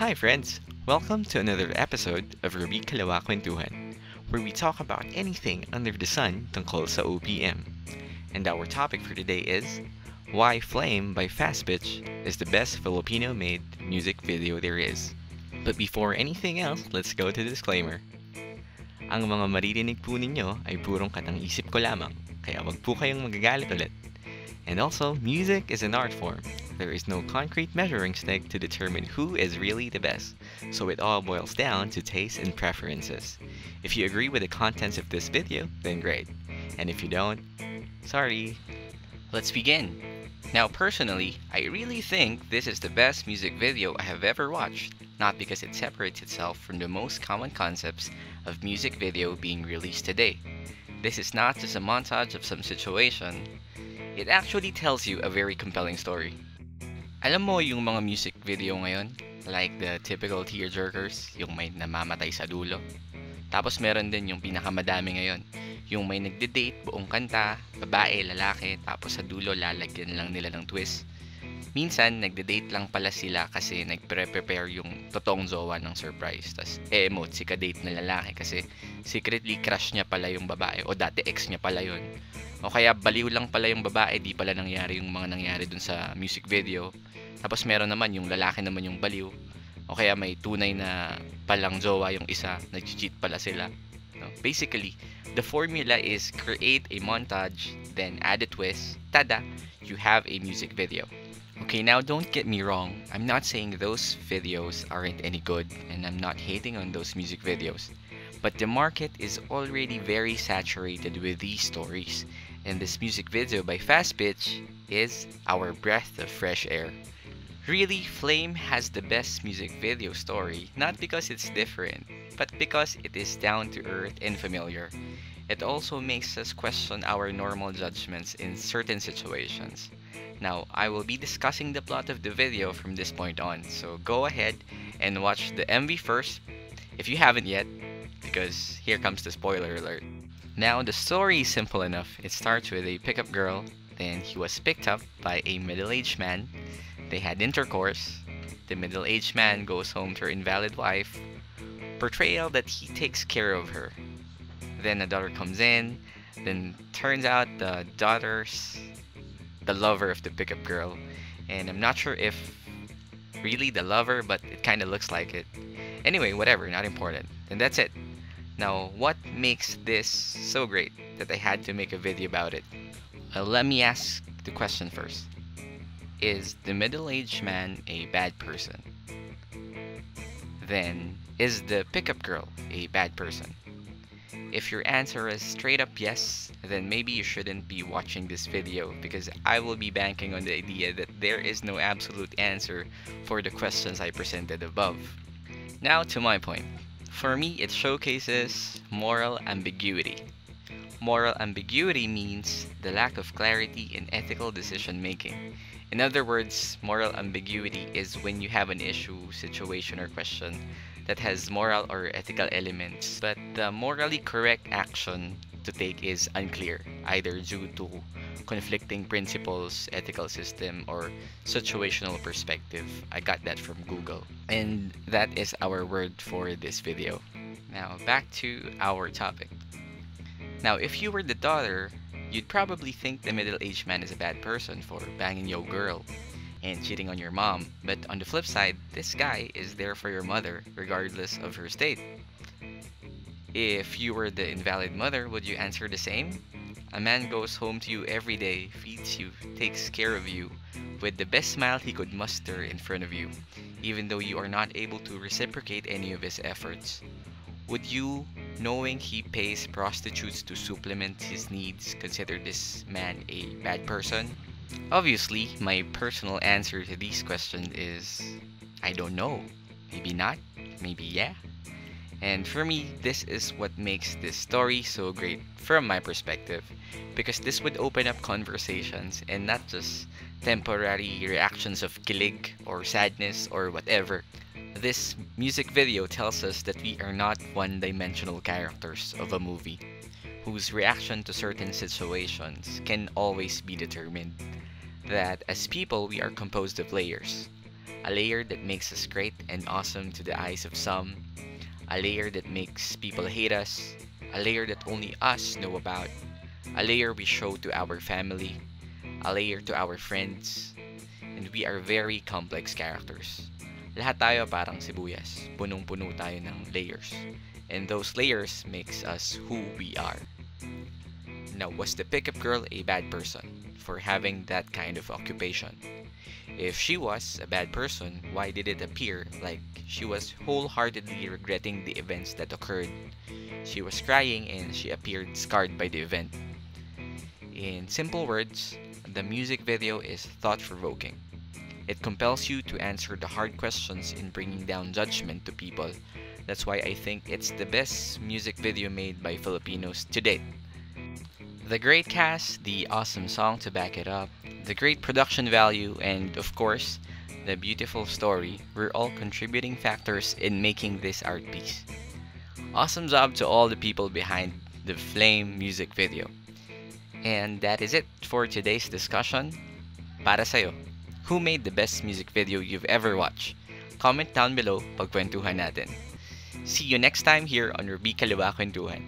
Hi friends! Welcome to another episode of Ruby Kalawa Kwentuhan, where we talk about anything under the sun tungkol sa OPM. And our topic for today is Why Flame by Faspitch is the best Filipino-made music video there is. But before anything else, let's go to the disclaimer. Ang mga maririnig po ninyo ay purong katang-isip ko lamang, kaya wag po kayong magagalit ulit. And also, music is an art form. There is no concrete measuring stick to determine who is really the best, so it all boils down to taste and preferences. If you agree with the contents of this video, then great. And if you don't, sorry. Let's begin. Now, personally, I really think this is the best music video I have ever watched, not because it separates itself from the most common concepts of music video being released today. This is not just a montage of some situation, it actually tells you a very compelling story. Alam mo yung mga music video ngayon, like the typical tearjerkers, yung may namamatay sa dulo. Tapos meron din yung pinakamadami ngayon, yung may nagde-date buong kanta, babae, lalaki, tapos sa dulo lalagyan lang nila ng twist. Minsan, nagde-date lang pala sila kasi nagpre-prepare yung totoong jowa ng surprise. Tapos emote si ka-date na lalaki kasi secretly crush niya pala yung babae o dati ex niya pala yun. O kaya baliw lang pala yung babae, di pala nangyari yung mga nangyari dun sa music video. Tapos meron naman yung lalaki naman yung baliw. O kaya may tunay na palang jowa yung isa, nag-cheat pala sila. No? Basically, the formula is create a montage, then add a twist, tada, you have a music video. Okay, now don't get me wrong, I'm not saying those videos aren't any good, and I'm not hating on those music videos. But the market is already very saturated with these stories, and this music video by Faspitch is our breath of fresh air. Really, Flame has the best music video story, not because it's different, but because it is down to earth and familiar. It also makes us question our normal judgments in certain situations. Now, I will be discussing the plot of the video from this point on, so go ahead and watch the MV first, if you haven't yet, because here comes the spoiler alert. Now, the story is simple enough. It starts with a pickup girl, then he was picked up by a middle-aged man. They had intercourse. The middle-aged man goes home to her invalid wife, portrayal that he takes care of her. Then a daughter comes in, then turns out the daughter's the lover of the pickup girl, and I'm not sure if really the lover, but it kind of looks like it. Anyway, whatever, not important. And that's it. Now, what makes this so great that I had to make a video about it? Let me ask the question first. Is the middle-aged man a bad person? Then, is the pickup girl a bad person? If your answer is straight up yes, then maybe you shouldn't be watching this video because I will be banking on the idea that there is no absolute answer for the questions I presented above. Now to my point. For me, it showcases moral ambiguity. Moral ambiguity means the lack of clarity in ethical decision making. In other words, moral ambiguity is when you have an issue, situation, or question that has moral or ethical elements, but the morally correct action to take is unclear, either due to conflicting principles, ethical system, or situational perspective. I got that from Google. And that is our word for this video. Now, back to our topic. Now, if you were the daughter, you'd probably think the middle-aged man is a bad person for banging your girl and cheating on your mom. But on the flip side, this guy is there for your mother, regardless of her state. If you were the invalid mother, would you answer the same? A man goes home to you every day, feeds you, takes care of you, with the best smile he could muster in front of you, even though you are not able to reciprocate any of his efforts. Would you, knowing he pays prostitutes to supplement his needs, consider this man a bad person? Obviously, my personal answer to these questions is I don't know. Maybe not, maybe yeah. And for me, this is what makes this story so great from my perspective, because this would open up conversations and not just temporary reactions of kilig or sadness or whatever. This music video tells us that we are not one-dimensional characters of a movie, whose reaction to certain situations can always be determined. That as people, we are composed of layers. A layer that makes us great and awesome to the eyes of some, a layer that makes people hate us, a layer that only us know about, a layer we show to our family, a layer to our friends, and we are very complex characters. Lahat tayo parang sibuyas, punong-puno tayo ng layers. And those layers makes us who we are. Now, was the pickup girl a bad person for having that kind of occupation? If she was a bad person, why did it appear like she was wholeheartedly regretting the events that occurred? She was crying and she appeared scarred by the event. In simple words, the music video is thought-provoking. It compels you to answer the hard questions in bringing down judgment to people. That's why I think it's the best music video made by Filipinos to date. The great cast, the awesome song to back it up, the great production value, and of course, the beautiful story were all contributing factors in making this art piece. Awesome job to all the people behind the Flame music video. And that is it for today's discussion. Para sa'yo, who made the best music video you've ever watched? Comment down below, pagkwentuhan natin. See you next time here on Ruby Kaliwa Kwentuhan.